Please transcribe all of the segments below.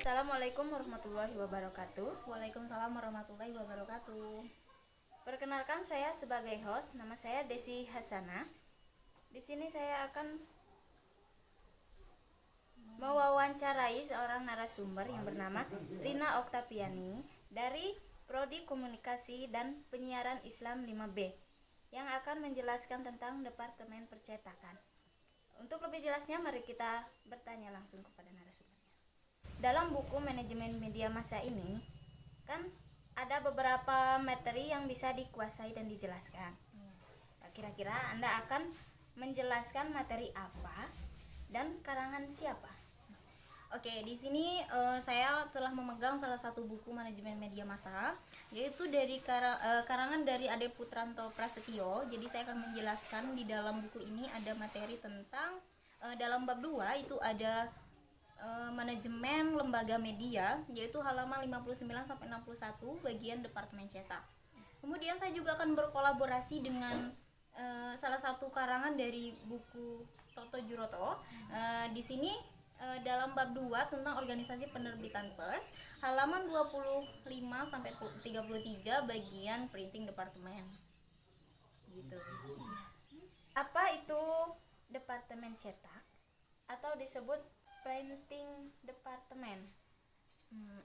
Assalamualaikum warahmatullahi wabarakatuh. Waalaikumsalam warahmatullahi wabarakatuh. Perkenalkan, saya sebagai host, nama saya Desi Hasanah. Di sini saya akan mewawancarai seorang narasumber yang bernama Rina Oktaviani dari Prodi Komunikasi dan Penyiaran Islam 5B yang akan menjelaskan tentang Departemen Percetakan. Untuk lebih jelasnya, mari kita bertanya langsung kepada narasumbernya. Dalam buku manajemen media massa ini kan ada beberapa materi yang bisa dikuasai dan dijelaskan. Kira-kira Anda akan menjelaskan materi apa dan karangan siapa? Oke, di sini saya telah memegang salah satu buku manajemen media massa, yaitu dari karangan dari Ade Putranto Prasetyo. Jadi saya akan menjelaskan di dalam buku ini ada materi tentang dalam bab 2 itu ada manajemen lembaga media, yaitu halaman 59 sampai 61 bagian Departemen Cetak. Kemudian saya juga akan berkolaborasi dengan salah satu karangan dari buku Toto Juroto. Di sini dalam bab 2 tentang organisasi penerbitan pers, halaman 25 sampai 33 bagian printing departemen. Gitu. Apa itu Departemen Cetak atau disebut Printing Departemen?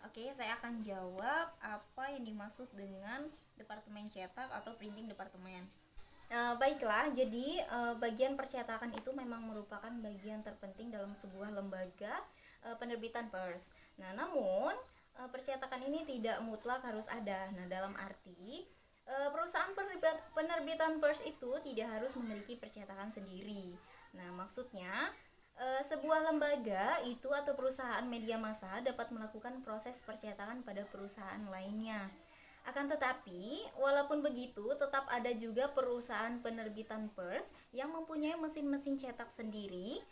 Oke, saya akan jawab apa yang dimaksud dengan Departemen Cetak atau Printing Departemen. Baiklah, jadi bagian percetakan itu memang merupakan bagian terpenting dalam sebuah lembaga penerbitan pers. Nah, namun percetakan ini tidak mutlak harus ada. Nah, dalam arti perusahaan penerbitan pers itu tidak harus memiliki percetakan sendiri. Nah, maksudnya sebuah lembaga itu atau perusahaan media massa dapat melakukan proses percetakan pada perusahaan lainnya. Akan tetapi, walaupun begitu, tetap ada juga perusahaan penerbitan pers yang mempunyai mesin-mesin cetak sendiri,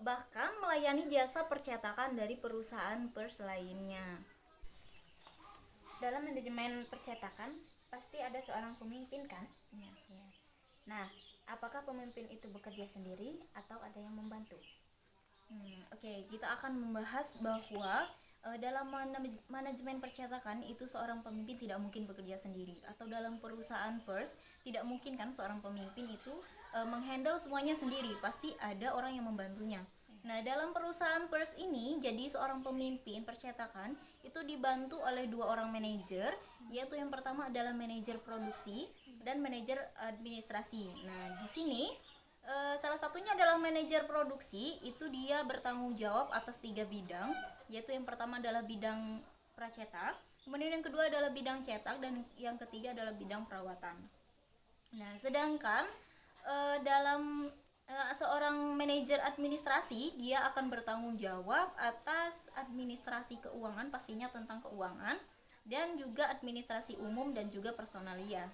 bahkan melayani jasa percetakan dari perusahaan pers lainnya. Dalam manajemen percetakan pasti ada seorang pemimpin kan? Ya. Nah, apakah pemimpin itu bekerja sendiri atau ada yang membantu? Oke, kita akan membahas bahwa dalam manajemen percetakan itu seorang pemimpin tidak mungkin bekerja sendiri, atau dalam perusahaan pers tidak mungkin kan seorang pemimpin itu menghandle semuanya sendiri, pasti ada orang yang membantunya. Nah, dalam perusahaan pers ini jadi seorang pemimpin percetakan itu dibantu oleh 2 orang manajer, yaitu yang pertama adalah manajer produksi dan manajer administrasi. Nah, di sini salah satunya adalah manajer produksi, itu dia bertanggung jawab atas 3 bidang, yaitu yang pertama adalah bidang pracetak, kemudian yang kedua adalah bidang cetak, dan yang ketiga adalah bidang perawatan. Nah, sedangkan dalam seorang manajer administrasi, dia akan bertanggung jawab atas administrasi keuangan, pastinya tentang keuangan, dan juga administrasi umum dan juga personalia.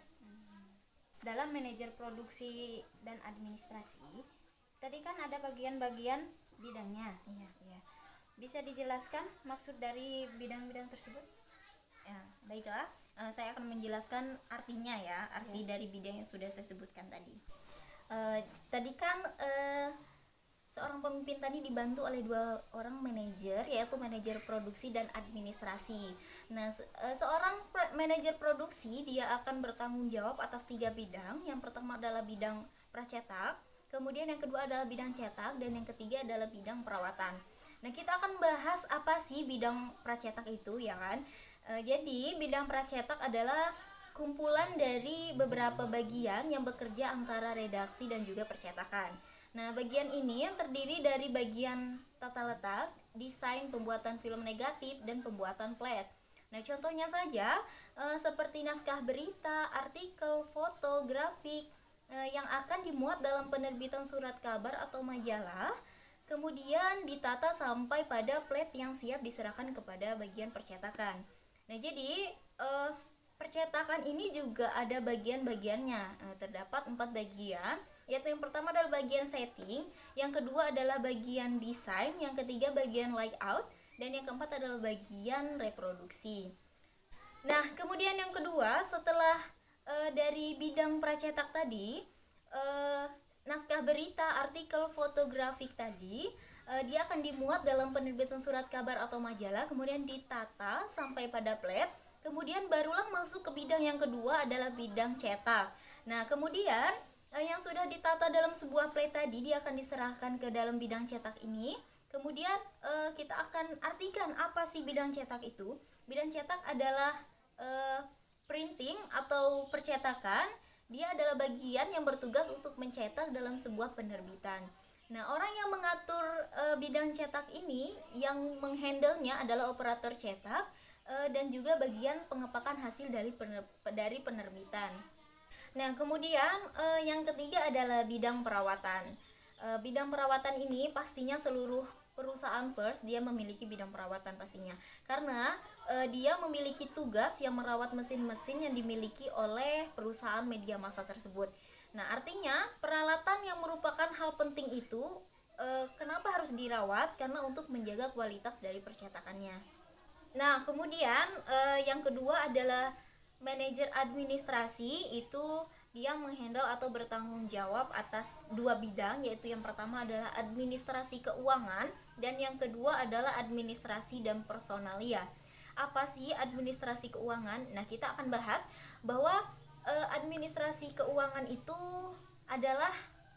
Dalam manajer produksi dan administrasi, tadi kan ada bagian-bagian bidangnya. Iya. Bisa dijelaskan maksud dari bidang-bidang tersebut? Ya, baiklah, saya akan menjelaskan artinya ya, arti dari bidang yang sudah saya sebutkan tadi. Tadi kan seorang pemimpin tadi dibantu oleh 2 orang manajer, yaitu manajer produksi dan administrasi. Nah, seorang manajer produksi dia akan bertanggung jawab atas 3 bidang. Yang pertama adalah bidang pracetak, kemudian yang kedua adalah bidang cetak, dan yang ketiga adalah bidang perawatan. Nah, kita akan bahas apa sih bidang pracetak itu, ya kan? Jadi bidang pracetak adalah kumpulan dari beberapa bagian yang bekerja antara redaksi dan juga percetakan. Nah, bagian ini yang terdiri dari bagian tata letak, desain, pembuatan film negatif, dan pembuatan plat. Nah, contohnya saja seperti naskah berita, artikel, foto, grafik yang akan dimuat dalam penerbitan surat kabar atau majalah, kemudian ditata sampai pada plat yang siap diserahkan kepada bagian percetakan. Nah, jadi percetakan ini juga ada bagian-bagiannya. Terdapat 4 bagian, yaitu yang pertama adalah bagian setting, yang kedua adalah bagian desain, yang ketiga bagian layout, dan yang keempat adalah bagian reproduksi. Nah, kemudian yang kedua, setelah dari bidang pracetak tadi, naskah berita, artikel, fotografik tadi, dia akan dimuat dalam penerbitan surat kabar atau majalah, kemudian ditata sampai pada plet, kemudian barulah masuk ke bidang yang kedua adalah bidang cetak. Nah, kemudian yang sudah ditata dalam sebuah plet tadi dia akan diserahkan ke dalam bidang cetak ini. Kemudian kita akan artikan apa sih bidang cetak itu. Bidang cetak adalah printing atau percetakan. Dia adalah bagian yang bertugas untuk mencetak dalam sebuah penerbitan. Nah, orang yang mengatur bidang cetak ini, yang menghandlenya adalah operator cetak dan juga bagian pengepakan hasil dari penerbitan. Nah, kemudian yang ketiga adalah bidang perawatan. Bidang perawatan ini pastinya seluruh perusahaan pers dia memiliki bidang perawatan pastinya, karena dia memiliki tugas yang merawat mesin-mesin yang dimiliki oleh perusahaan media massa tersebut. Nah, artinya peralatan yang merupakan hal penting itu kenapa harus dirawat? Karena untuk menjaga kualitas dari percetakannya. Nah, kemudian yang kedua adalah manajer administrasi. Itu dia menghandle atau bertanggung jawab atas dua bidang, yaitu yang pertama adalah administrasi keuangan dan yang kedua adalah administrasi dan personalia. Apa sih administrasi keuangan? Nah, kita akan bahas bahwa administrasi keuangan itu adalah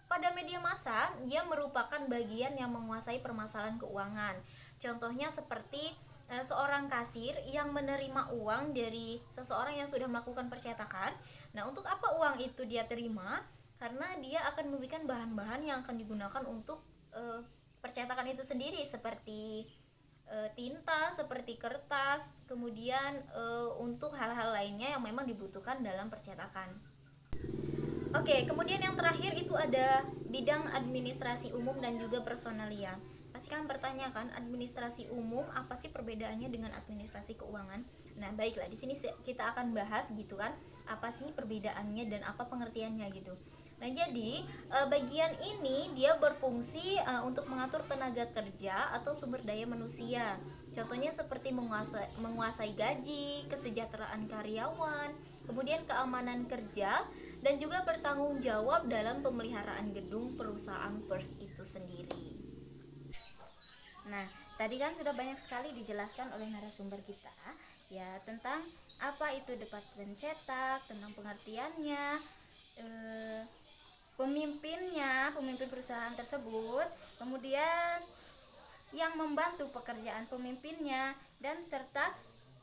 pada media massa dia merupakan bagian yang menguasai permasalahan keuangan. Contohnya seperti seorang kasir yang menerima uang dari seseorang yang sudah melakukan percetakan. Nah, untuk apa uang itu dia terima? Karena dia akan memberikan bahan-bahan yang akan digunakan untuk percetakan itu sendiri, seperti tinta, seperti kertas, kemudian untuk hal-hal lainnya yang memang dibutuhkan dalam percetakan. Oke, kemudian yang terakhir itu ada bidang administrasi umum dan juga personalia. Pasti kan bertanya kan, administrasi umum apa sih perbedaannya dengan administrasi keuangan? Nah, baiklah, di sini kita akan bahas gitu kan, apa sih perbedaannya dan apa pengertiannya gitu. Nah, jadi bagian ini dia berfungsi untuk mengatur tenaga kerja atau sumber daya manusia. Contohnya seperti menguasai gaji, kesejahteraan karyawan, kemudian keamanan kerja, dan juga bertanggung jawab dalam pemeliharaan gedung perusahaan pers itu sendiri. Nah, tadi kan sudah banyak sekali dijelaskan oleh narasumber kita ya tentang apa itu departemen cetak, tentang pengertiannya, pemimpin perusahaan tersebut, kemudian yang membantu pekerjaan pemimpinnya, dan serta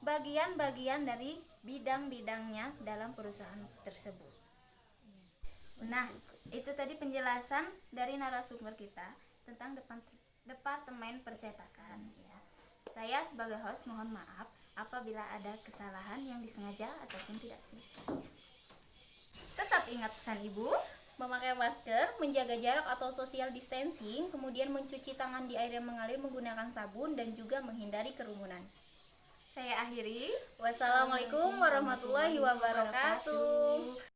bagian-bagian dari bidang-bidangnya dalam perusahaan tersebut. Nah, itu tadi penjelasan dari narasumber kita tentang departemen percetakan ya. Saya sebagai host mohon maaf apabila ada kesalahan yang disengaja ataupun tidak sengaja. Tetap ingat pesan Ibu, memakai masker, menjaga jarak atau social distancing, kemudian mencuci tangan di air yang mengalir menggunakan sabun, dan juga menghindari kerumunan. Saya akhiri. Wassalamualaikum warahmatullahi wabarakatuh.